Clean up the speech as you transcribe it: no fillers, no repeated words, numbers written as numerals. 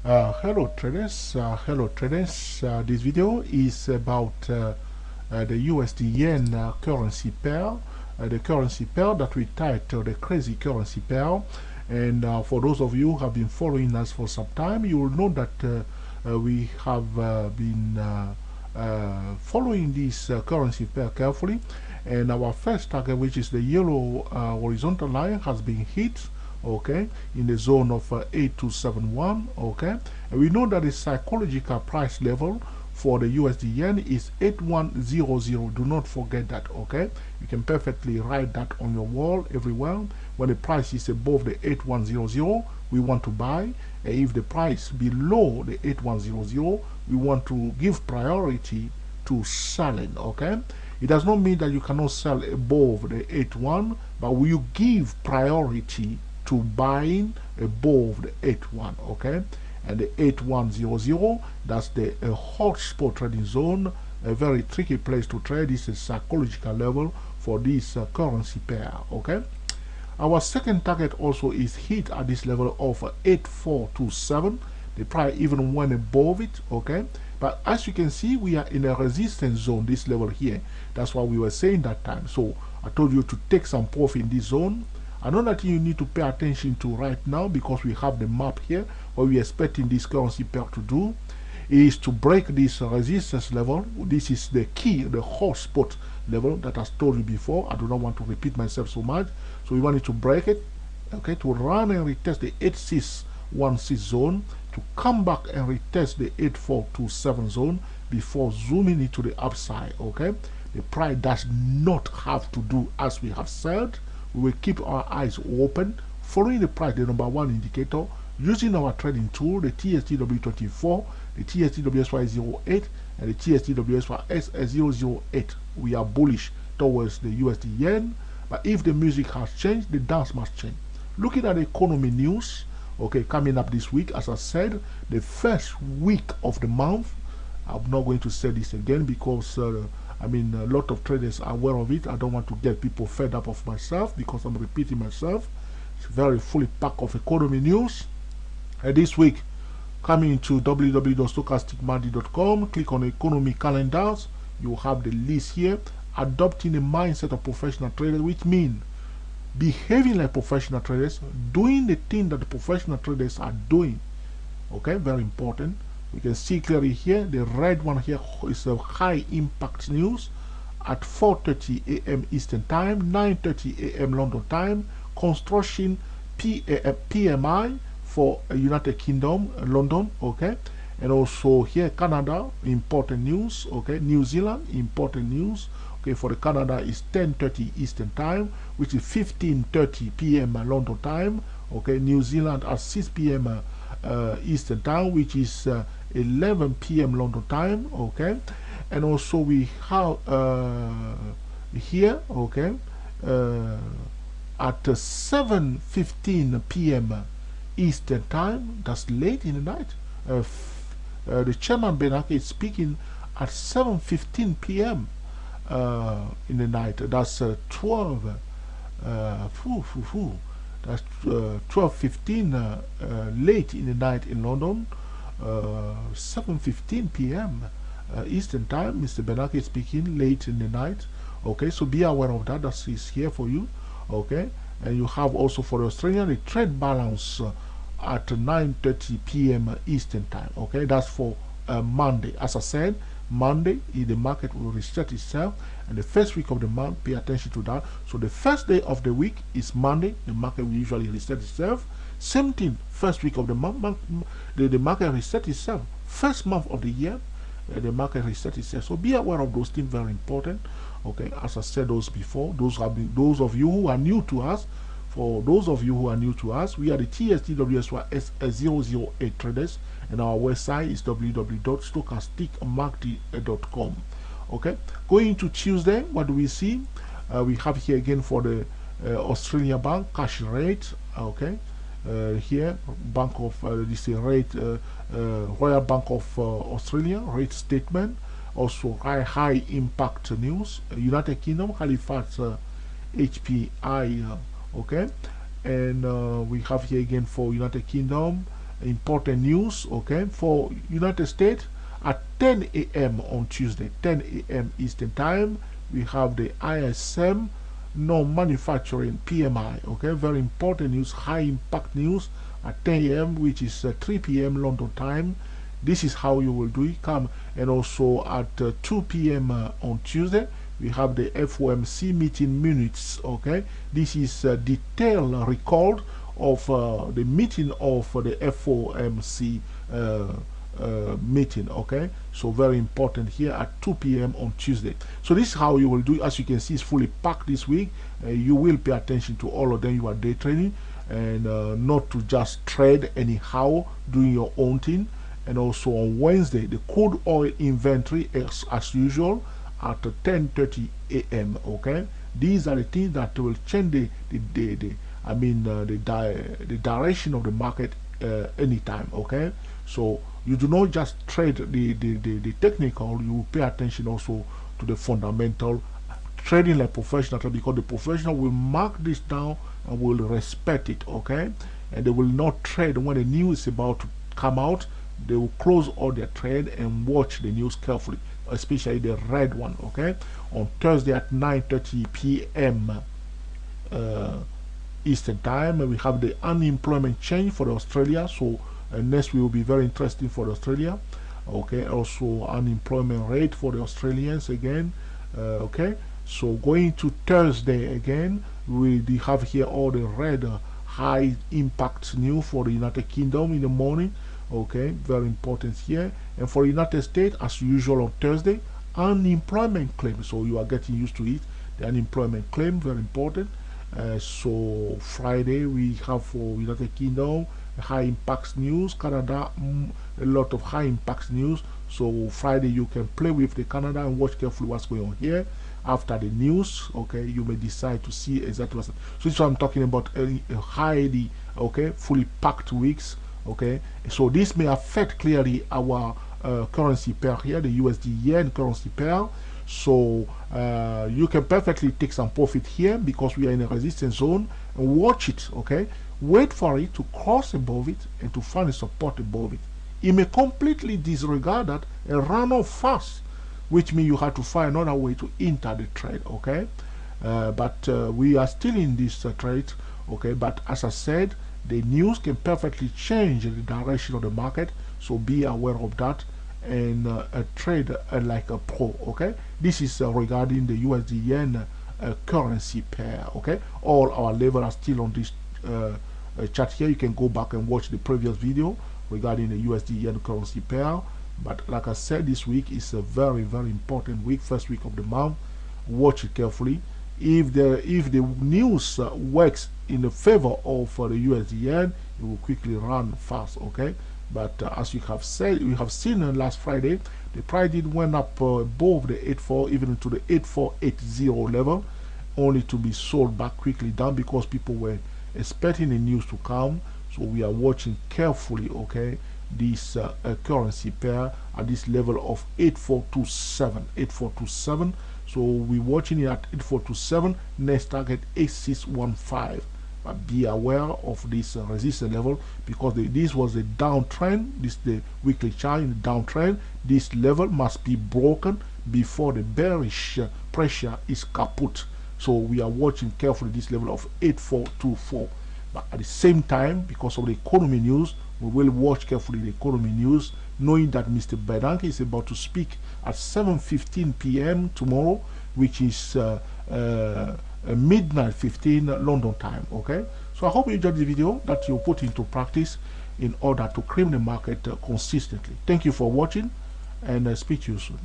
Hello traders. This video is about the USD yen currency pair, the currency pair that we titled the crazy currency pair. And for those of you who have been following us for some time, you will know that we have been following this currency pair carefully. And our first target, which is the yellow horizontal line, has been hit, okay, in the zone of 8271, okay. And we know that the psychological price level for the USD yen is 8100. Do not forget that, okay. You can perfectly write that on your wall everywhere. When the price is above the 8100, we want to buy. And if the price below the 8100, we want to give priority to selling, okay. It does not mean that you cannot sell above the 81, but will you give priority to buying above the 81, okay. And the 8100, that's the hot spot trading zone, a very tricky place to trade. This is a psychological level for this currency pair, okay. Our second target also is hit at this level of 8427. The price even went above it, okay. But as you can see, we are in a resistance zone, this level here. That's what we were saying that time. So I told you to take some profit in this zone. Another thing you need to pay attention to right now, because we have the map here, what we're expecting this currency pair to do, is to break this resistance level. This is the key, the hot spot level that I told you before. I do not want to repeat myself so much. So we want it to break it, okay, to run and retest the 8616 zone, to come back and retest the 8427 zone before zooming into the upside, okay. The price does not have to do as we have said. We will keep our eyes open, following the price, the number one indicator, using our trading tool, the TSTW24, the TSTWSY08, and the TSTWSY008. We are bullish towards the USD yen, but if the music has changed, the dance must change. Looking at the economy news, okay, coming up this week, as I said, the first week of the month, I'm not going to say this again because I mean, a lot of traders are aware of it. I don't want to get people fed up of myself because I'm repeating myself. It's very fully packed of economy news. And this week, coming to www.stochasticmoney.com, click on economy calendars. You have the list here. Adopting a mindset of professional traders, which means behaving like professional traders, doing the thing that the professional traders are doing. Okay, very important. We can see clearly here, the red one here is a high impact news at 4:30 a.m. Eastern Time, 9:30 a.m. London Time. Construction PMI for United Kingdom, London, okay. And also here, Canada, important news, okay. New Zealand, important news, okay. For the Canada is 10:30 Eastern Time, which is 15:30 p.m. London Time, okay. New Zealand at 6 p.m. Eastern Time, which is 11 p.m. London Time, okay. And also we have here, okay, at 7:15 p.m. Eastern Time. That's late in the night. The chairman Benake is speaking at 7:15 p.m. In the night. That's 12. That's 12:15 late in the night in London. 7:15 p.m. Eastern Time. Mr. Benake is speaking late in the night. Okay, so be aware of that. That is here for you. Okay, and you have also for the Australian the trade balance at 9:30 p.m. Eastern Time. Okay, that's for Monday. As I said, Monday the market will reset itself, and the first week of the month, pay attention to that. So the first day of the week is Monday. The market will usually reset itself. Same thing, first week of the month, the market reset itself. First month of the year, the market reset itself. So be aware of those things, very important. Okay, as I said those before, those of you who are new to us. For those of you who are new to us, we are the TSTWSY008 traders, and our website is www.stochasticmoney.com. Okay, going to Tuesday, what do we see? We have here again for the Australian bank cash rate. Okay, here Bank of this rate Royal Bank of Australia rate statement. Also high impact news. United Kingdom Halifax HPI. Okay, and we have here again for United Kingdom important news, okay, for United States at 10 a.m. on Tuesday, 10 a.m. Eastern Time. We have the ISM non-manufacturing PMI, okay, very important news, high impact news at 10 a.m., which is 3 p.m. London time. This is how you will do it. Come, and also at 2 p.m. On Tuesday, we have the FOMC meeting minutes, okay. This is a detailed record of the meeting of the FOMC meeting, okay. So very important here at 2 p.m. on Tuesday. So this is how you will do it. As you can see, it's fully packed this week. You will pay attention to all of them. You are day trading, and not to just trade anyhow, doing your own thing. And also on Wednesday, the crude oil inventory is as usual at 10:30 a.m. okay. These are the things that will change the direction of the market anytime, okay. So you do not just trade the technical, you will pay attention also to the fundamental, trading like professional, because the professional will mark this down and will respect it, okay. And they will not trade when the news is about to come out. They will close all their trade and watch the news carefully, especially the red one, okay. On Thursday at 9:30 p.m. Eastern time, we have the unemployment change for Australia. So next will be very interesting for Australia, okay. Also unemployment rate for the Australians again, okay. So going to Thursday again, we have here all the red high impact news for the United Kingdom in the morning, okay. Very important here. And for the United States, as usual on Thursday, unemployment claim. So you are getting used to it. The unemployment claim, very important. So Friday we have for United Kingdom high impacts news. Canada, a lot of high impacts news. So Friday you can play with the Canada and watch carefully what's going on here. After the news, okay, you may decide to see exactly what's. So this is what I'm talking about, a highly, okay, fully packed weeks, okay. So this may affect clearly our currency pair here, the USD yen currency pair. So you can perfectly take some profit here because we are in a resistance zone, and watch it, okay. Wait for it to cross above it and to find a support above it. It may completely disregard that and run off fast, which means you have to find another way to enter the trade, okay. But we are still in this trade, okay. But as I said, the news can perfectly change the direction of the market, so be aware of that and trade like a pro, okay. This is regarding the USD yen currency pair, okay. All our levels are still on this chart here. You can go back and watch the previous video regarding the USD yen currency pair. But like I said, this week is a very, very important week, first week of the month. Watch it carefully. If the news works in the favor of the USD yen, it will quickly run fast, okay. But as you have said, we have seen last Friday, the price did went up above the 84, even to the 8480 level, only to be sold back quickly down because people were expecting the news to come. So we are watching carefully, okay, this currency pair at this level of 8427. So we're watching it at 8427. Next target 8615. But be aware of this resistance level because this was a downtrend. This is the weekly chart in the downtrend. This level must be broken before the bearish pressure is kaput. So we are watching carefully this level of 8424. But at the same time, because of the economy news, we will watch carefully the economy news, knowing that Mr. Bernanke is about to speak at 7:15 p.m. tomorrow, which is midnight 15 London time, okay. So I hope you enjoyed the video that you put into practice in order to cream the market consistently. Thank you for watching, and speak to you soon.